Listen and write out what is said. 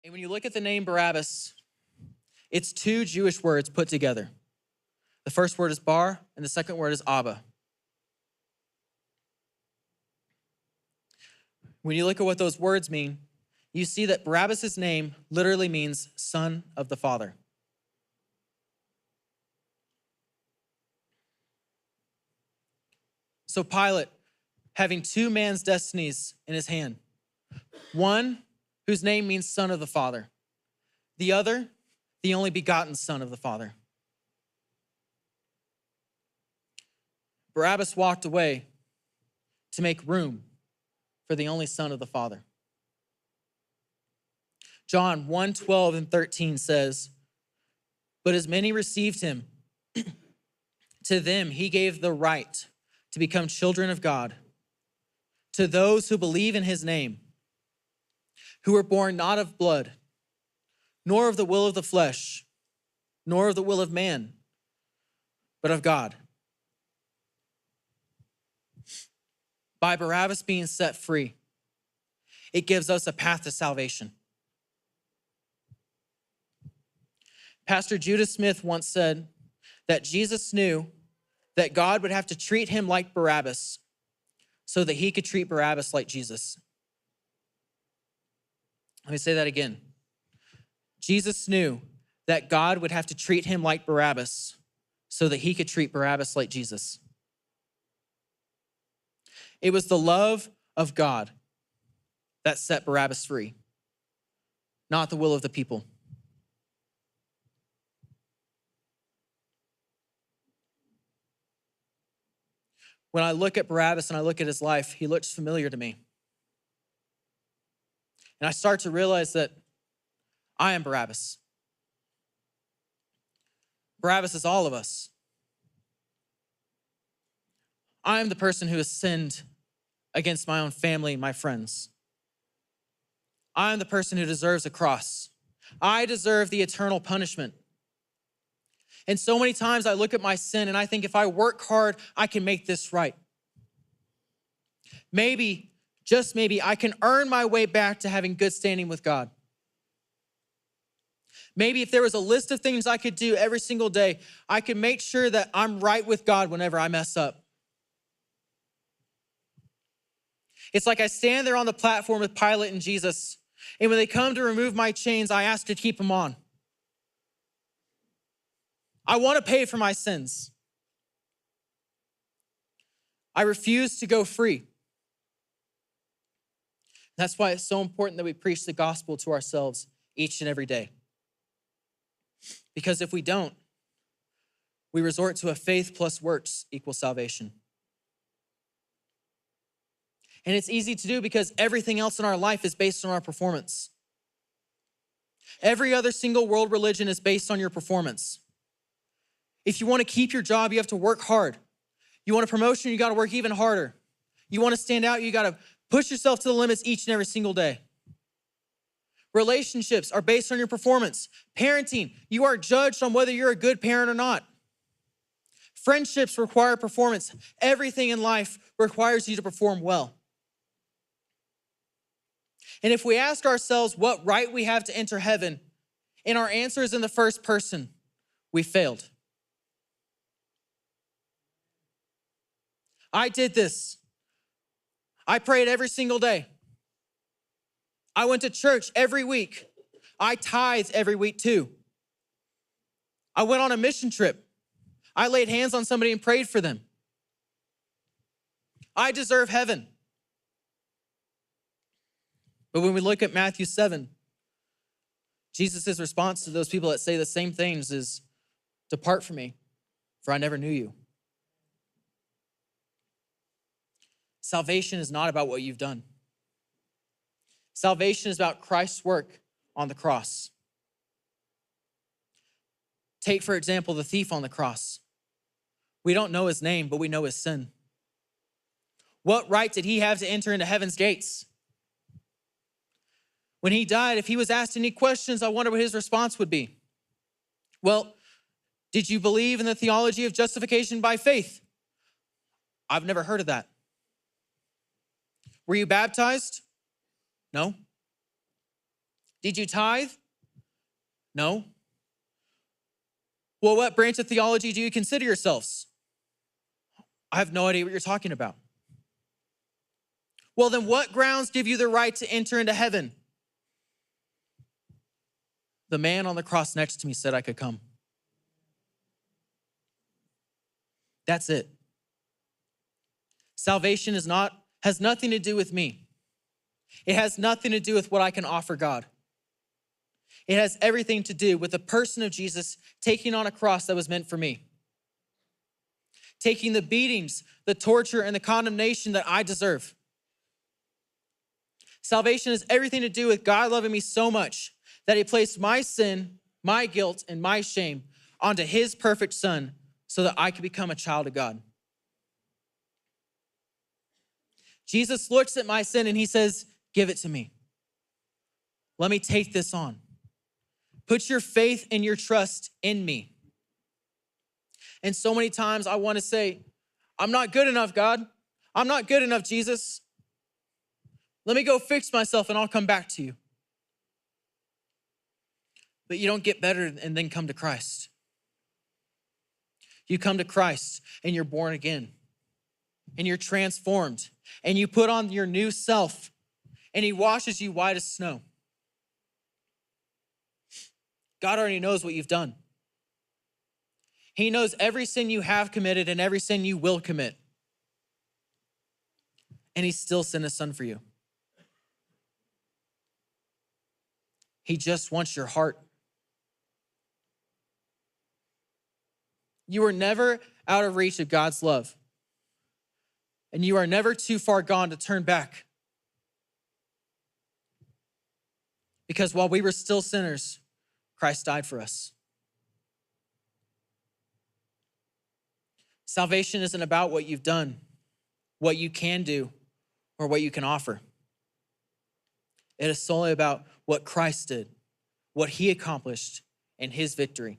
And when you look at the name Barabbas, it's two Jewish words put together. The first word is bar, and the second word is Abba. When you look at what those words mean, you see that Barabbas' name literally means son of the Father. So Pilate, having two man's destinies in his hand, one whose name means son of the Father, the other, the only begotten Son of the Father. Barabbas walked away to make room for the only Son of the Father. John 1:12 and 13 says, "But as many received him, to them he gave the right to become children of God, to those who believe in his name, who were born not of blood, nor of the will of the flesh, nor of the will of man, but of God." By Barabbas being set free, it gives us a path to salvation. Pastor Judah Smith once said that Jesus knew that God would have to treat him like Barabbas so that he could treat Barabbas like Jesus. Let me say that again. Jesus knew that God would have to treat him like Barabbas so that he could treat Barabbas like Jesus. It was the love of God that set Barabbas free, not the will of the people. When I look at Barabbas and I look at his life, he looks familiar to me. And I start to realize that I am Barabbas. Barabbas is all of us. I am the person who has sinned against my own family and my friends. I am the person who deserves a cross. I deserve the eternal punishment. And so many times I look at my sin and I think if I work hard, I can make this right. Maybe, just maybe, I can earn my way back to having good standing with God. Maybe if there was a list of things I could do every single day, I could make sure that I'm right with God whenever I mess up. It's like I stand there on the platform with Pilate and Jesus, and when they come to remove my chains, I ask to keep them on. I want to pay for my sins. I refuse to go free. That's why it's so important that we preach the gospel to ourselves each and every day. Because if we don't, we resort to a faith plus works equals salvation. And it's easy to do because everything else in our life is based on our performance. Every other single world religion is based on your performance. If you want to keep your job, you have to work hard. You want a promotion, you got to work even harder. You want to stand out, you got to push yourself to the limits each and every single day. Relationships are based on your performance. Parenting, you are judged on whether you're a good parent or not. Friendships require performance. Everything in life requires you to perform well. And if we ask ourselves what right we have to enter heaven, and our answer is in the first person, we failed. I did this. I prayed every single day. I went to church every week. I tithed every week too. I went on a mission trip. I laid hands on somebody and prayed for them. I deserve heaven. But when we look at Matthew 7, Jesus' response to those people that say the same things is, "Depart from me, for I never knew you." Salvation is not about what you've done. Salvation is about Christ's work on the cross. Take, for example, the thief on the cross. We don't know his name, but we know his sin. What right did he have to enter into heaven's gates? When he died, if he was asked any questions, I wonder what his response would be. Well, did you believe in the theology of justification by faith? I've never heard of that. Were you baptized? No. Did you tithe? No. Well, what branch of theology do you consider yourselves? I have no idea what you're talking about. Well, then what grounds give you the right to enter into heaven? The man on the cross next to me said I could come. That's it. Salvation has nothing to do with me. It has nothing to do with what I can offer God. It has everything to do with the person of Jesus taking on a cross that was meant for me. Taking the beatings, the torture, and the condemnation that I deserve. Salvation has everything to do with God loving me so much that he placed my sin, my guilt, and my shame onto his perfect son so that I could become a child of God. Jesus looks at my sin and he says, give it to me. Let me take this on. Put your faith and your trust in me. And so many times I want to say, I'm not good enough, God. I'm not good enough, Jesus. Let me go fix myself and I'll come back to you. But you don't get better and then come to Christ. You come to Christ and you're born again and you're transformed and you put on your new self and he washes you white as snow. God already knows what you've done. He knows every sin you have committed and every sin you will commit. And he still sent his son for you. He just wants your heart. You are never out of reach of God's love. And you are never too far gone to turn back. Because while we were still sinners, Christ died for us. Salvation isn't about what you've done, what you can do, or what you can offer. It is solely about what Christ did, what he accomplished, and his victory.